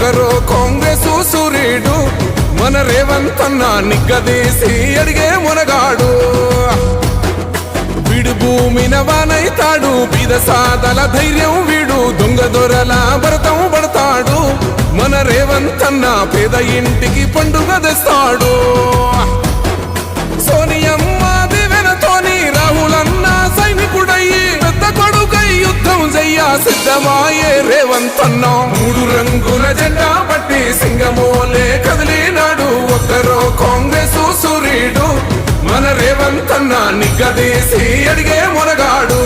ఒకరో కాంగ్రెసు సూర్యుడు మన రేవంత్ అన్న నిగ్గదీసి అడిగే మునగాడు వీడు భూమిన వానైతాడు బీద సాదల ధైర్యం వీడు దొంగ దొరల భరతం పడతాడు మన రేవంత్ అన్న పేద ఇంటికి పండుగ తెస్తాడు సోనియమ్మ దివెనతోని రాహులన్న సైనికుడయ్యి పెద్ద కొడుకై యుద్ధం చెయ్య సిద్ధమాయే రేవంత్ అన్న మూడు రంగుల జెండా పట్టి సింగమోలే కదిలినాడు ఒకరో కాంగ్రెసు సూర్యుడు మన రేవంత్ అన్న నిగ్గదీసి అడిగే మునగాడు